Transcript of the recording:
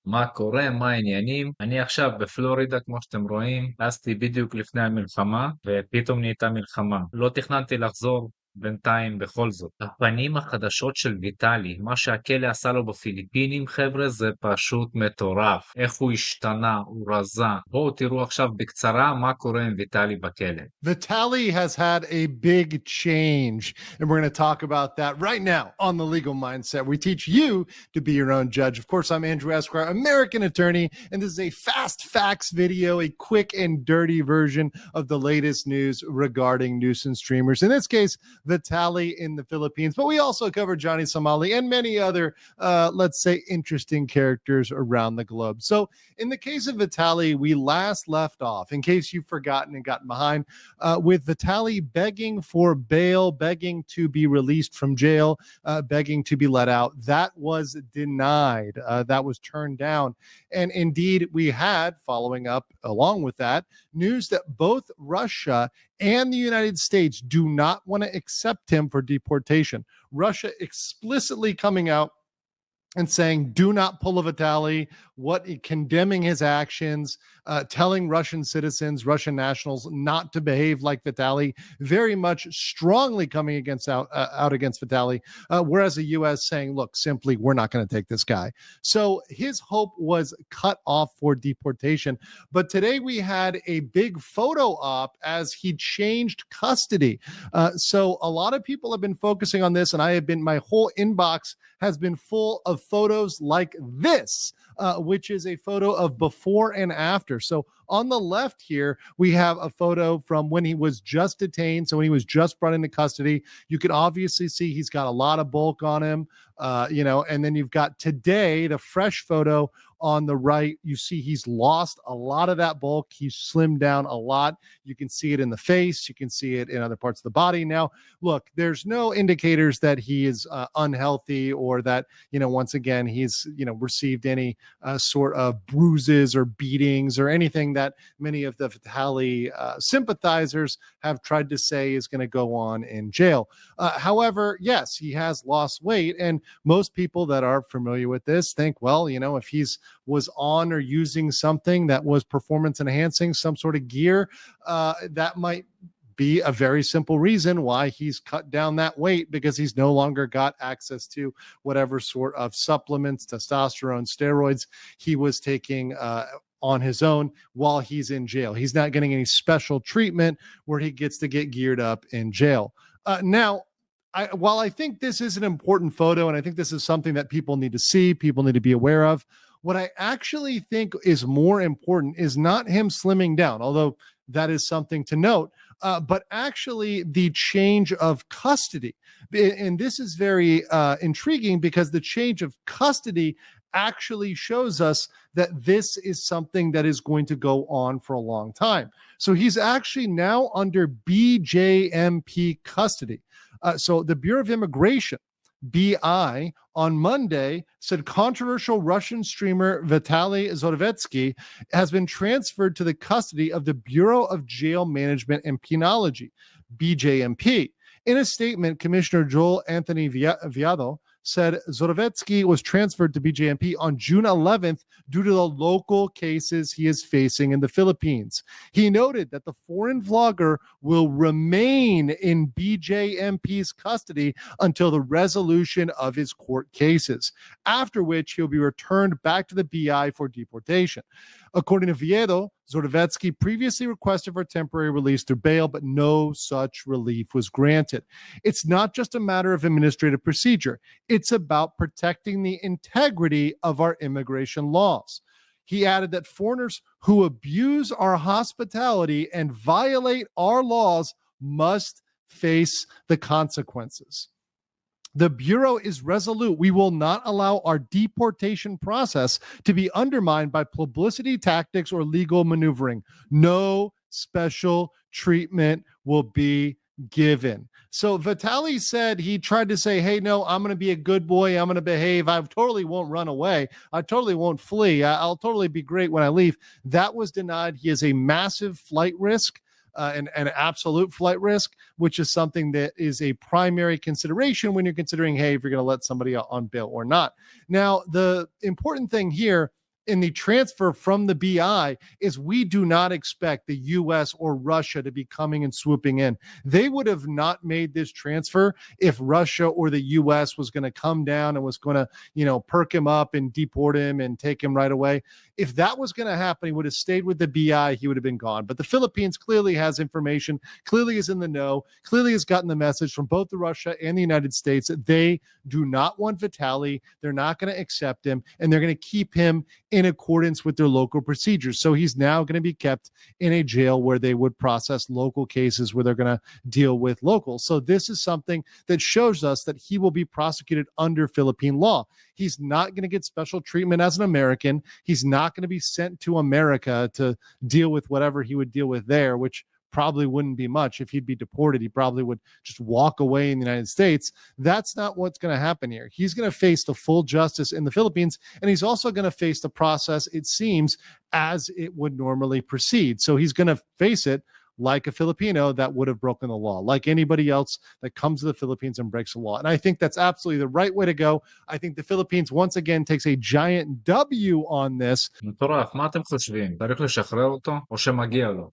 מה קורה, מה העניינים? אני עכשיו בפלורידה, כמו שאתם רואים, טסתי בדיוק לפני המלחמה, ופתאום נהייתה מלחמה. לא תכננתי לחזור בינתיים בכל זאת. הפנים החדשות של וויטאלי, מה שהכלא עשה לו בפיליפינים, חבר'ה, זה פשוט מטורף. איך הוא השתנה, הוא רזה. בואו תראו עכשיו בקצרה מה קורה עם וויטאלי בכלא. Vatali has had a big change, and we're going to talk about that right now on The Legal Mindset. We teach you to be your own judge. Of course, I'm Andrew Esquire, American attorney, and this is a fast facts video, a quick and dirty version of the latest news regarding nuisance streamers. In this case, Vatali in the Philippines, but we also cover Johnny Somali and many other, let's say, interesting characters around the globe. So in the case of Vatali, we last left off, in case you've forgotten and gotten behind, with Vatali begging for bail, begging to be released from jail, begging to be let out. That was denied. That was turned down. And indeed, we had, following up along with that, news that both Russia and the United States do not want to accept him for deportation. Russia explicitly coming out and saying, do not pull a Vatali, condemning his actions, telling Russian citizens, Russian nationals not to behave like Vatali, very much strongly coming out against Vatali, whereas the U.S. saying, look, simply, we're not going to take this guy. So his hope was cut off for deportation. But today we had a big photo op as he changed custody. So a lot of people have been focusing on this, and my whole inbox has been full of photos like this, which is a photo of before and after. So on the left here, we have a photo from when he was just detained. So when he was just brought into custody, you can obviously see he's got a lot of bulk on him, and then you've got today, the fresh photo on the right. You see he's lost a lot of that bulk. He's slimmed down a lot. You can see it in the face. You can see it in other parts of the body. Now, look, there's no indicators that he is unhealthy or that, once again, he's, received any sort of bruises or beatings or anything that many of the Vatali sympathizers have tried to say is going to go on in jail. However, yes, he has lost weight. And most people that are familiar with this think, well, if he's was on or using something that was performance enhancing, some sort of gear, that might be a very simple reason why he's cut down that weight, because he's no longer got access to whatever sort of supplements, testosterone, steroids he was taking on his own while he's in jail. He's not getting any special treatment where he gets to get geared up in jail. Now, while I think this is an important photo, and I think this is something that people need to see, people need to be aware of, what I actually think is more important is not him slimming down, although that is something to note, but actually the change of custody. And this is very intriguing, because the change of custody actually shows us that this is something that is going to go on for a long time. So he's actually now under BJMP custody. So the Bureau of Immigration, BI, on Monday said controversial Russian streamer Vitaly Zorovetsky has been transferred to the custody of the Bureau of Jail Management and Penology, BJMP. In a statement, Commissioner Joel Anthony Viado said Zorovetsky was transferred to BJMP on June 11th due to the local cases he is facing in the Philippines. He noted that the foreign vlogger will remain in BJMP's custody until the resolution of his court cases, after which he'll be returned back to the BI for deportation. According to Viedo, Zorovetsky previously requested for temporary release through bail, but no such relief was granted. It's not just a matter of administrative procedure. It's about protecting the integrity of our immigration laws. He added that foreigners who abuse our hospitality and violate our laws must face the consequences. The Bureau is resolute. We will not allow our deportation process to be undermined by publicity tactics or legal maneuvering. No special treatment will be given. So Vitaly said, he tried to say, hey, no, I'm going to be a good boy. I'm going to behave. I totally won't run away. I totally won't flee. I'll totally be great when I leave. That was denied. He is a massive flight risk. An absolute flight risk, which is something that is a primary consideration when you're considering, hey, if you're going to let somebody out on bail or not. Now, the important thing here in the transfer from the BI is we do not expect the US or Russia to be coming and swooping in. They would have not made this transfer if Russia or the US was going to come down and was going to, perk him up and deport him and take him right away. If that was going to happen, he would have stayed with the BI, he would have been gone. But the Philippines clearly has information, clearly is in the know, clearly has gotten the message from both the Russia and the United States that they do not want וויטאלי. They're not going to accept him, and they're going to keep him in accordance with their local procedures. So he's now going to be kept in a jail where they would process local cases where they're going to deal with locals. So this is something that shows us that he will be prosecuted under Philippine law. He's not going to get special treatment as an American. He's not going to be sent to America to deal with whatever he would deal with there, which probably wouldn't be much. If he'd be deported, he probably would just walk away in the United States. That's not what's going to happen here. He's going to face the full justice in the Philippines, and he's also going to face the process, it seems, as it would normally proceed. So he's going to face it like a Filipino that would have broken the law, like anybody else that comes to the Philippines and breaks the law. And I think that's absolutely the right way to go. I think the Philippines, once again, takes a giant W on this. מטורף, מה אתם חושבים? צריך לשחרר אותו או שמגיע לו?